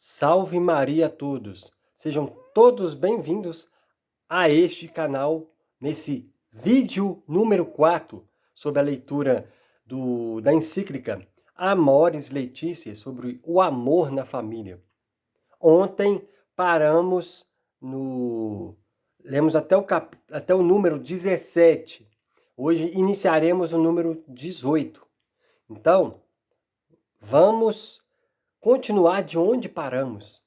Salve Maria a todos! Sejam todos bem-vindos a este canal, nesse vídeo número 4, sobre a leitura da encíclica Amoris Laetitia, sobre o amor na família. Ontem paramos lemos até o número 17. Hoje iniciaremos o número 18. Então, vamos continuar de onde paramos.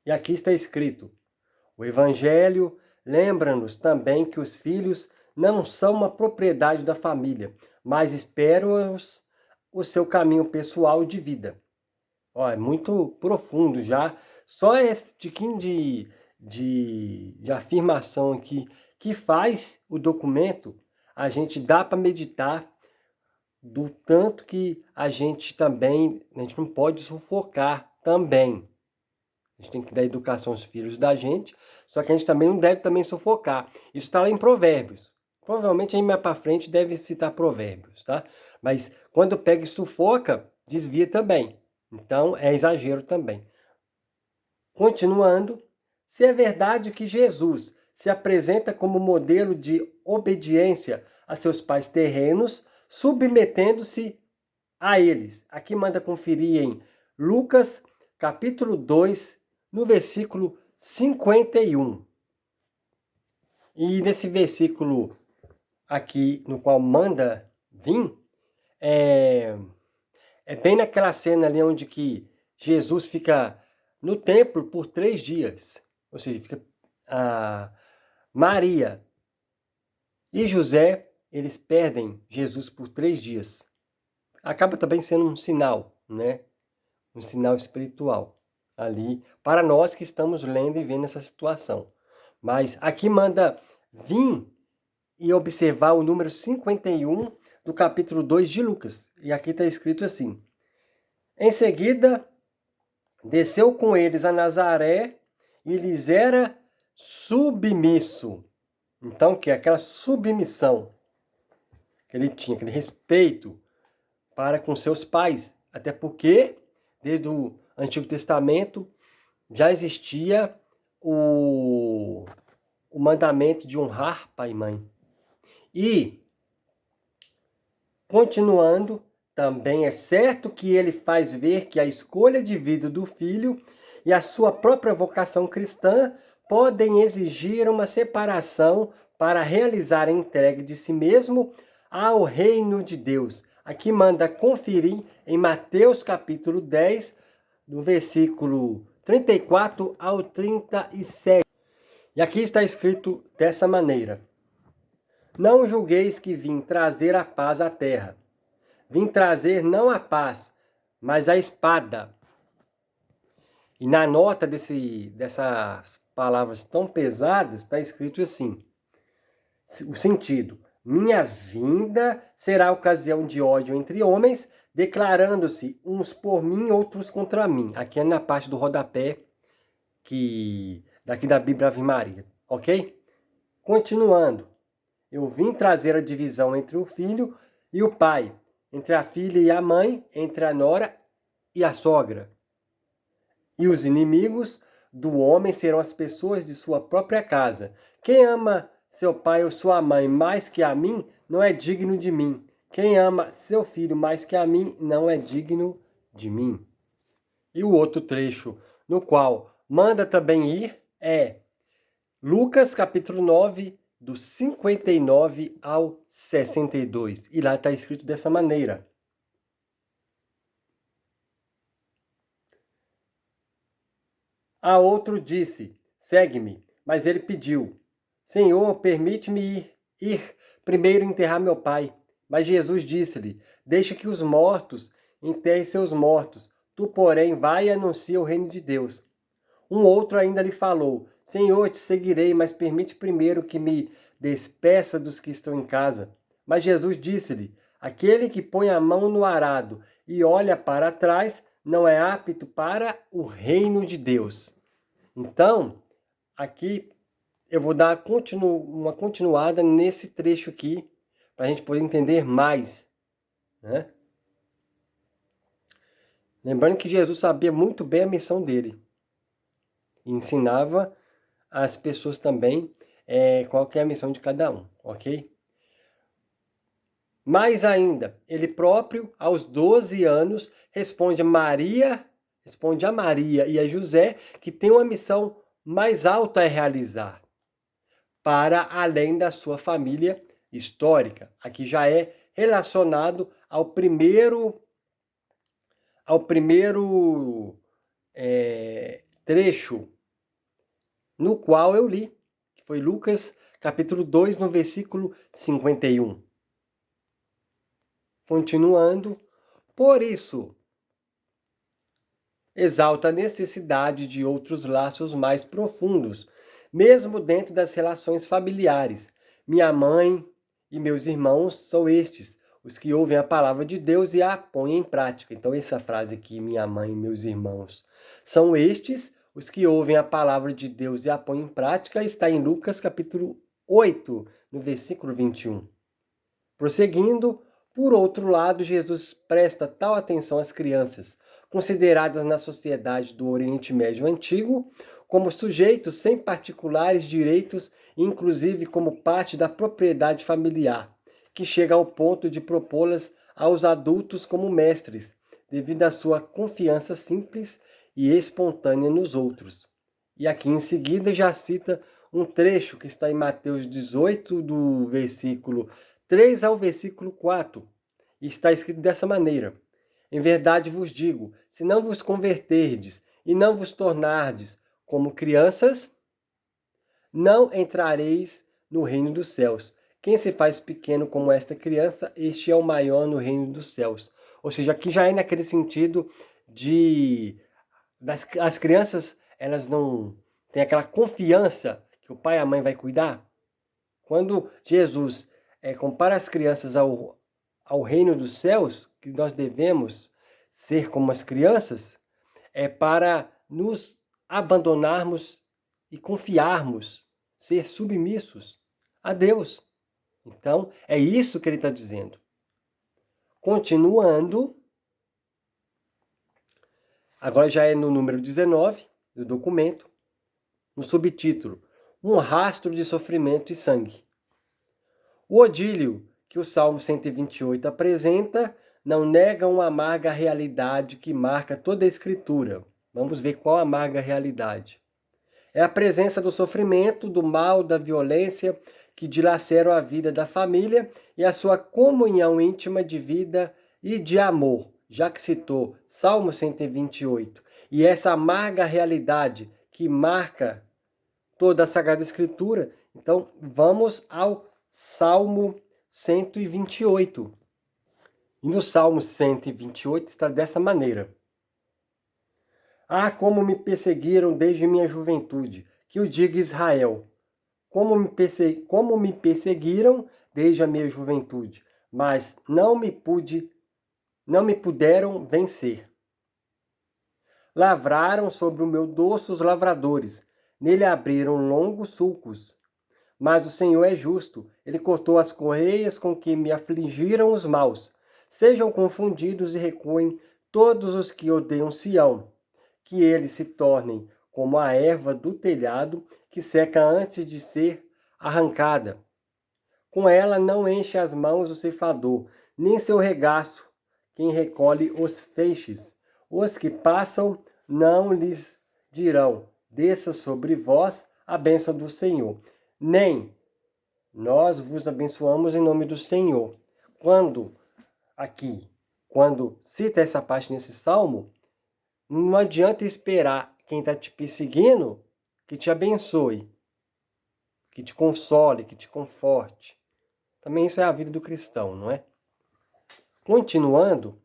E aqui está escrito: o Evangelho lembra-nos também que os filhos não são uma propriedade da família, mas esperam-os o seu caminho pessoal de vida. Ó, é muito profundo já. Só esse tiquinho de afirmação aqui que faz o documento, a gente dá para meditar do tanto que a gente não pode sufocar também. A gente tem que dar educação aos filhos da gente, só que a gente também não deve sufocar. Isso está lá em Provérbios. Provavelmente aí mais para frente deve citar Provérbios, tá? Mas quando pega e sufoca, desvia também. Então é exagero também. Continuando, se é verdade que Jesus se apresenta como modelo de obediência a seus pais terrenos, submetendo-se a eles. Aqui manda conferir em Lucas, capítulo 2, no versículo 51. E nesse versículo aqui, no qual manda vir, é bem naquela cena ali onde que Jesus fica no templo por 3 dias. Ou seja, fica Maria e José, eles perdem Jesus por 3 dias. Acaba também sendo um sinal, né? Um sinal espiritual ali para nós que estamos lendo e vendo essa situação. Mas aqui manda vir e observar o número 51 do capítulo 2 de Lucas. E aqui está escrito assim: em seguida, desceu com eles a Nazaré e lhes era submisso. Então, que é aquela submissão que ele tinha, aquele respeito para com seus pais. Até porque, desde o Antigo Testamento, já existia o mandamento de honrar pai e mãe. E, continuando, também é certo que ele faz ver que a escolha de vida do filho e a sua própria vocação cristã podem exigir uma separação para realizar a entrega de si mesmo ao reino de Deus. Aqui manda conferir em Mateus capítulo 10, do versículo 34 ao 37. E aqui está escrito dessa maneira: não julgueis que vim trazer a paz à terra. Vim trazer não a paz, mas a espada. E na nota dessas palavras tão pesadas, está escrito assim, o sentido: minha vinda será ocasião de ódio entre homens, declarando-se uns por mim, outros contra mim. Aqui é na parte do rodapé daqui da Bíblia Ave Maria, ok? Continuando, eu vim trazer a divisão entre o filho e o pai, entre a filha e a mãe, entre a nora e a sogra. E os inimigos do homem serão as pessoas de sua própria casa. Quem ama seu pai ou sua mãe mais que a mim, não é digno de mim. Quem ama seu filho mais que a mim, não é digno de mim. E o outro trecho, no qual manda também ir, é Lucas capítulo 9, do 59 ao 62. E lá está escrito dessa maneira: a outro disse, segue-me. Mas ele pediu, Senhor, permite-me ir primeiro enterrar meu pai. Mas Jesus disse-lhe, deixa que os mortos enterrem seus mortos. Tu, porém, vai e anuncia o reino de Deus. Um outro ainda lhe falou, Senhor, te seguirei, mas permite primeiro que me despeça dos que estão em casa. Mas Jesus disse-lhe, aquele que põe a mão no arado e olha para trás, não é apto para o reino de Deus. Então, aqui eu vou dar uma continuada nesse trecho aqui, para a gente poder entender mais, né? Lembrando que Jesus sabia muito bem a missão dele. E ensinava as pessoas também qual que é a missão de cada um, ok? Mais ainda, ele próprio, aos 12 anos, responde a Maria e a José que tem uma missão mais alta a realizar, para além da sua família histórica. Aqui já é relacionado ao primeiro trecho no qual eu li, que foi Lucas capítulo 2, no versículo 51. Continuando, por isso, exalta a necessidade de outros laços mais profundos, mesmo dentro das relações familiares. Minha mãe e meus irmãos são estes, os que ouvem a palavra de Deus e a põem em prática. Então, essa frase aqui, minha mãe e meus irmãos, são estes, os que ouvem a palavra de Deus e a põem em prática, está em Lucas capítulo 8, no versículo 21. Prosseguindo, por outro lado, Jesus presta tal atenção às crianças, consideradas na sociedade do Oriente Médio Antigo como sujeitos sem particulares direitos, inclusive como parte da propriedade familiar, que chega ao ponto de propô-las aos adultos como mestres, devido à sua confiança simples e espontânea nos outros. E aqui em seguida já cita um trecho que está em Mateus 18, do versículo 3 ao versículo 4. E está escrito dessa maneira: Em verdade vos digo, se não vos converterdes e não vos tornardes como crianças, não entrareis no reino dos céus. Quem se faz pequeno como esta criança, este é o maior no reino dos céus. Ou seja, aqui já é naquele sentido de as crianças, elas não têm aquela confiança que o pai e a mãe vai cuidar. Quando Jesus compara as crianças ao reino dos céus, que nós devemos ser como as crianças, é para nos abandonarmos e confiarmos, ser submissos a Deus. Então, é isso que ele está dizendo. Continuando, agora já é no número 19 do documento, no subtítulo, um rastro de sofrimento e sangue. O odílio que o Salmo 128 apresenta não nega uma amarga realidade que marca toda a Escritura. Vamos ver qual a amarga realidade. É a presença do sofrimento, do mal, da violência que dilaceram a vida da família e a sua comunhão íntima de vida e de amor, já que citou Salmo 128. E essa amarga realidade que marca toda a Sagrada Escritura. Então, vamos ao Salmo 128. E no Salmo 128 está dessa maneira: Ah, como me perseguiram desde minha juventude, que o diga Israel. Como me perseguiram desde a minha juventude, mas não me puderam vencer. Lavraram sobre o meu dorso os lavradores, nele abriram longos sulcos. Mas o Senhor é justo, ele cortou as correias com que me afligiram os maus. Sejam confundidos e recuem todos os que odeiam Sião, que eles se tornem como a erva do telhado, que seca antes de ser arrancada. Com ela não enche as mãos o ceifador, nem seu regaço quem recolhe os feixes. Os que passam não lhes dirão: desça sobre vós a bênção do Senhor. Nem nós vos abençoamos em nome do Senhor. Quando cita essa parte nesse salmo, não adianta esperar quem está te perseguindo que te abençoe, que te console, que te conforte. Também isso é a vida do cristão, não é? Continuando,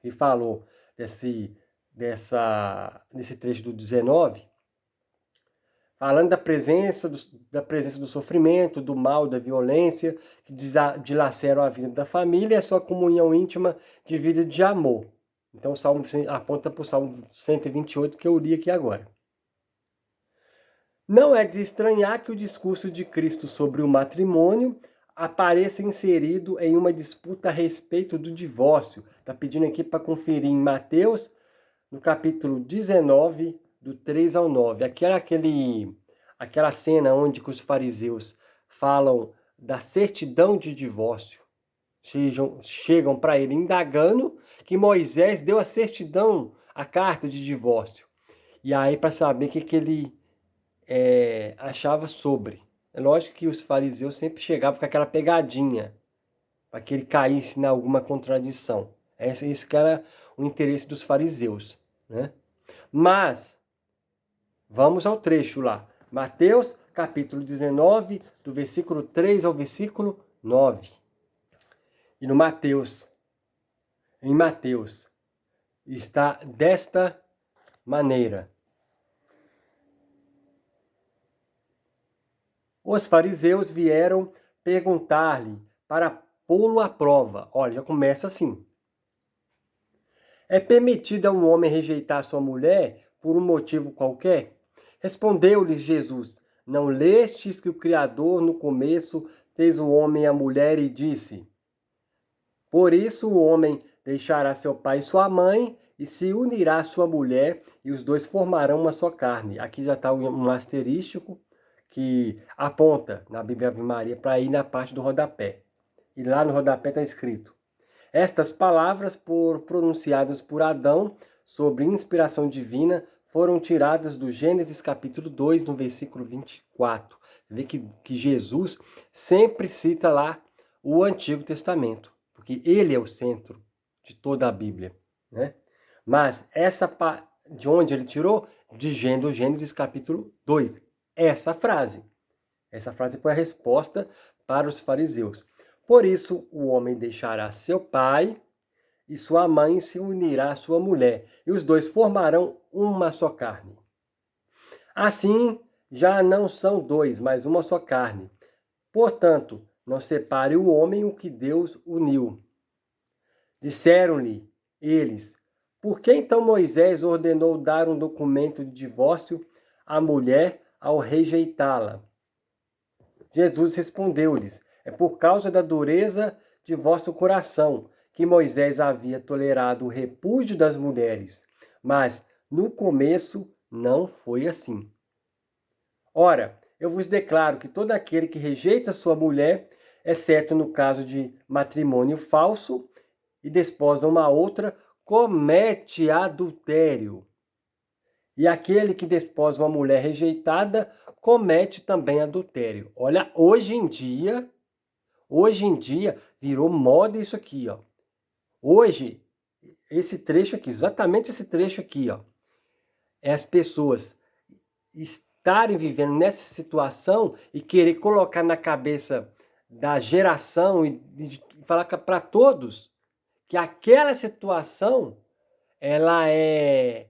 ele falou desse trecho do 19, falando da presença do sofrimento, do mal, da violência, que dilaceram a vida da família e a sua comunhão íntima de vida de amor. Então o Salmo aponta para o Salmo 128 que eu li aqui agora. Não é de estranhar que o discurso de Cristo sobre o matrimônio apareça inserido em uma disputa a respeito do divórcio. Está pedindo aqui para conferir em Mateus, no capítulo 19, do 3 ao 9. Aquela cena onde que os fariseus falam da certidão de divórcio. Chegam para ele indagando que Moisés deu a certidão, a carta de divórcio. E aí, para saber o que ele achava sobre. É lógico que os fariseus sempre chegavam com aquela pegadinha, para que ele caísse em alguma contradição. Esse que era o interesse dos fariseus, né? Mas, vamos ao trecho lá. Mateus, capítulo 19, do versículo 3 ao versículo 9. E em Mateus, está desta maneira. Os fariseus vieram perguntar-lhe para pô-lo à prova. Olha, já começa assim. É permitido a um homem rejeitar sua mulher por um motivo qualquer? Respondeu-lhes Jesus: Não lestes que o Criador no começo fez o homem e a mulher e disse: Por isso o homem deixará seu pai e sua mãe e se unirá à sua mulher e os dois formarão uma só carne. Aqui já está um asterístico que aponta na Bíblia Ave Maria para ir na parte do rodapé. E lá no rodapé está escrito: Estas palavras, pronunciadas por Adão, sobre inspiração divina, foram tiradas do Gênesis capítulo 2, no versículo 24. Você vê que Jesus sempre cita lá o Antigo Testamento, porque ele é o centro de toda a Bíblia, né? Mas de onde ele tirou? De Gênesis capítulo 2. Essa frase foi a resposta para os fariseus. Por isso, o homem deixará seu pai e sua mãe se unirá à sua mulher, e os dois formarão uma só carne. Assim, já não são dois, mas uma só carne. Portanto, não separe o homem o que Deus uniu. Disseram-lhe eles: Por que então Moisés ordenou dar um documento de divórcio à mulher ao rejeitá-la? Jesus respondeu-lhes: É por causa da dureza de vosso coração que Moisés havia tolerado o repúdio das mulheres, mas no começo não foi assim. Ora, eu vos declaro que todo aquele que rejeita sua mulher, exceto no caso de matrimônio falso, e desposa uma outra, comete adultério. E aquele que desposa uma mulher rejeitada, comete também adultério. Olha, hoje em dia virou moda isso aqui, ó. Hoje, esse trecho aqui, exatamente esse trecho aqui, ó, é as pessoas estarem vivendo nessa situação e querer colocar na cabeça da geração e falar para todos que aquela situação ela é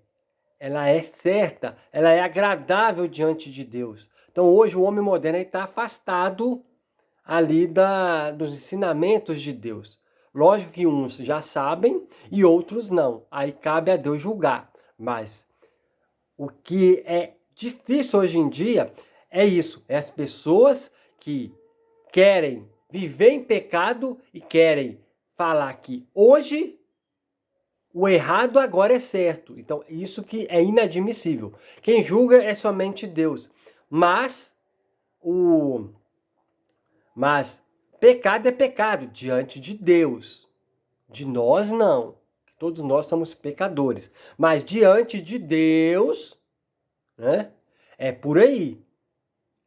certa, ela é agradável diante de Deus. Então hoje o homem moderno está afastado ali dos ensinamentos de Deus. Lógico que uns já sabem e outros não. Aí cabe a Deus julgar. Mas o que é difícil hoje em dia é isso. É as pessoas que querem viver em pecado e querem falar que hoje o errado agora é certo. Então isso que é inadmissível. Quem julga é somente Deus. Mas pecado é pecado diante de Deus. De nós, não. Todos nós somos pecadores. Mas diante de Deus, né? É por aí.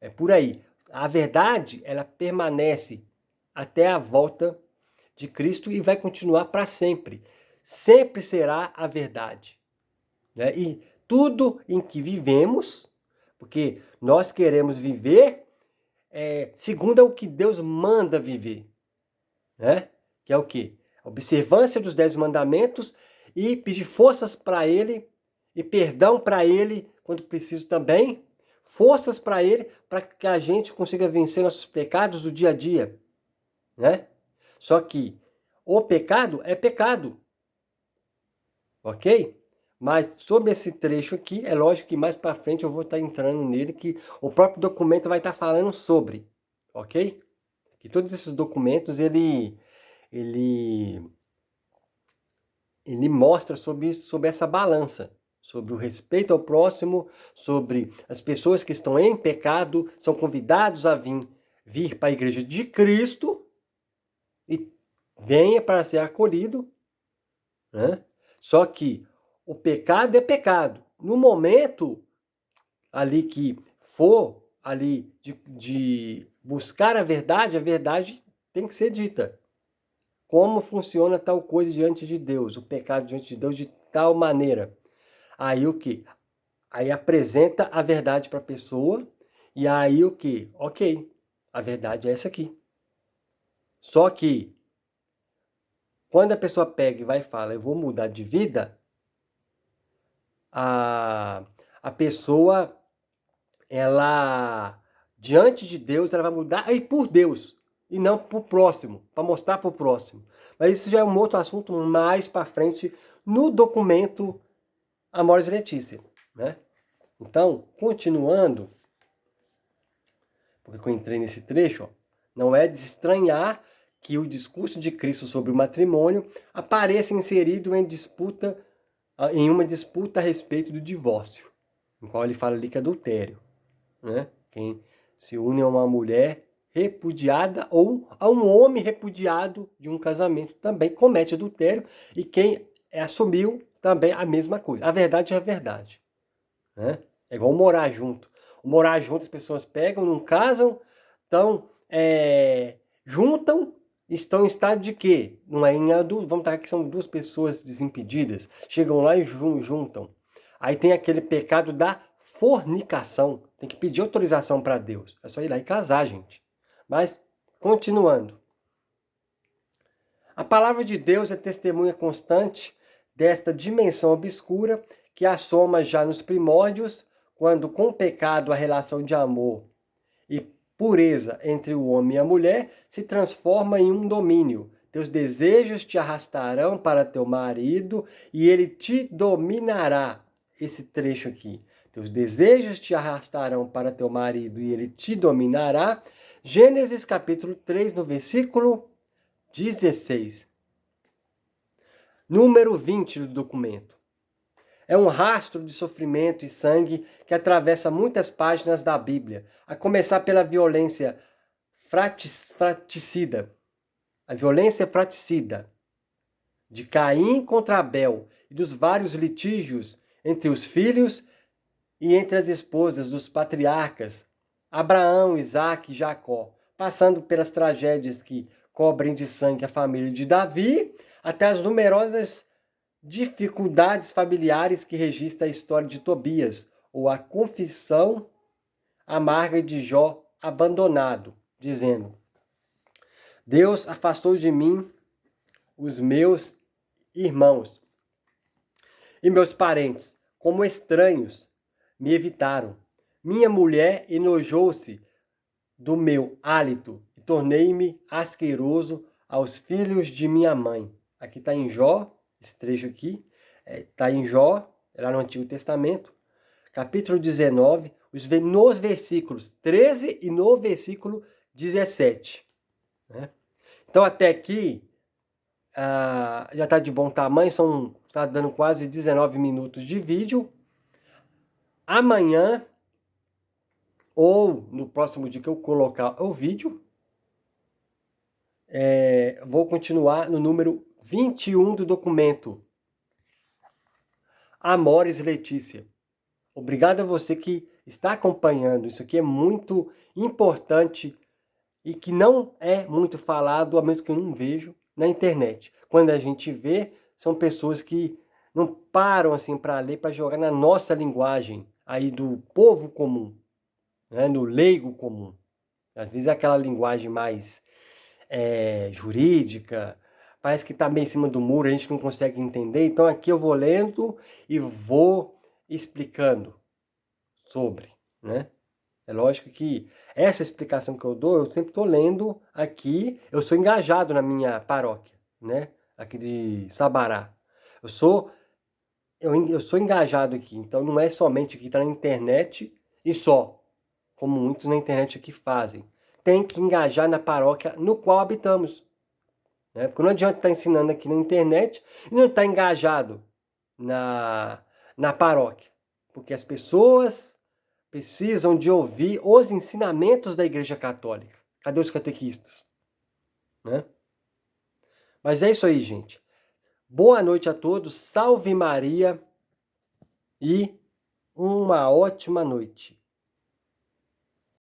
É por aí. A verdade, ela permanece até a volta de Cristo e vai continuar para sempre. Sempre será a verdade, né? E tudo em que vivemos, porque nós queremos viver segundo o que Deus manda viver, né? Que é o quê? A observância dos 10 mandamentos e pedir forças para Ele e perdão para Ele quando preciso também, forças para Ele para que a gente consiga vencer nossos pecados do dia a dia, né? Só que o pecado é pecado, ok? Mas sobre esse trecho aqui, é lógico que mais para frente eu vou estar entrando nele, que o próprio documento vai estar falando sobre, ok? E todos esses documentos, ele mostra sobre essa balança, sobre o respeito ao próximo, sobre as pessoas que estão em pecado, são convidados a vir para a igreja de Cristo e venha para ser acolhido, né? Só que o pecado é pecado. No momento ali que for ali de buscar a verdade tem que ser dita. Como funciona tal coisa diante de Deus, o pecado diante de Deus de tal maneira. Aí o que? Aí apresenta a verdade para a pessoa e aí o que? Ok, a verdade é essa aqui. Só que quando a pessoa pega e vai e fala, eu vou mudar de vida, a pessoa, ela, diante de Deus, ela vai mudar aí por Deus e não para o próximo, para mostrar para o próximo. Mas isso já é um outro assunto mais para frente no documento Amoris Laetitia, né? Então, continuando, porque eu entrei nesse trecho, ó, não é de estranhar que o discurso de Cristo sobre o matrimônio apareça inserido em uma disputa a respeito do divórcio, em qual ele fala ali que é adultério, né? Quem se une a uma mulher repudiada ou a um homem repudiado de um casamento também comete adultério, e quem assumiu também a mesma coisa. A verdade é a verdade, né? É igual morar junto. Morar junto, as pessoas pegam, não casam, então juntam, estão em estado de quê? Não é em adulto, vamos estar aqui, são duas pessoas desimpedidas, chegam lá e juntam. Aí tem aquele pecado da fornicação, tem que pedir autorização para Deus. É só ir lá e casar, gente. Mas, continuando. A palavra de Deus é testemunha constante desta dimensão obscura que assoma já nos primórdios, quando com o pecado a relação de amor e pureza entre o homem e a mulher se transforma em um domínio. Teus desejos te arrastarão para teu marido e ele te dominará. Esse trecho aqui. Teus desejos te arrastarão para teu marido e ele te dominará. Gênesis capítulo 3, no versículo 16. Número 20 do documento. É um rastro de sofrimento e sangue que atravessa muitas páginas da Bíblia, a começar pela violência fratricida. A violência fratricida de Caim contra Abel e dos vários litígios entre os filhos e entre as esposas dos patriarcas Abraão, Isaque e Jacó, passando pelas tragédias que cobrem de sangue a família de Davi, até as numerosas dificuldades familiares que registra a história de Tobias, ou a confissão amarga de Jó abandonado, dizendo: Deus afastou de mim os meus irmãos e meus parentes, como estranhos, me evitaram. Minha mulher enojou-se do meu hálito e tornei-me asqueroso aos filhos de minha mãe. Aqui está em Jó, esse trecho aqui, está em Jó, lá no Antigo Testamento, capítulo 19, nos versículos 13 e no versículo 17. Né? Então, até aqui, já está de bom tamanho, está dando quase 19 minutos de vídeo. Amanhã, ou no próximo dia que eu colocar o vídeo, vou continuar no número 21 do documento. Amoris Laetitia. Obrigado a você que está acompanhando. Isso aqui é muito importante e que não é muito falado, ao menos que eu não vejo na internet. Quando a gente vê, são pessoas que não param assim para ler, para jogar na nossa linguagem, aí do povo comum, né, no leigo comum. Às vezes é aquela linguagem mais jurídica, parece que está meio em cima do muro, a gente não consegue entender. Então aqui eu vou lendo e vou explicando sobre, né? É lógico que essa explicação que eu dou, eu sempre estou lendo aqui, eu sou engajado na minha paróquia, né? Aqui de Sabará. Eu sou engajado aqui, então não é somente que está na internet e só, como muitos na internet aqui fazem. tem que engajar na paróquia no qual habitamos. Né? Porque não adianta estar ensinando aqui na internet e não estar engajado na paróquia. Porque as pessoas precisam de ouvir os ensinamentos da Igreja Católica. Cadê os catequistas? Né? Mas é isso aí, gente. Boa noite a todos, salve Maria e uma ótima noite.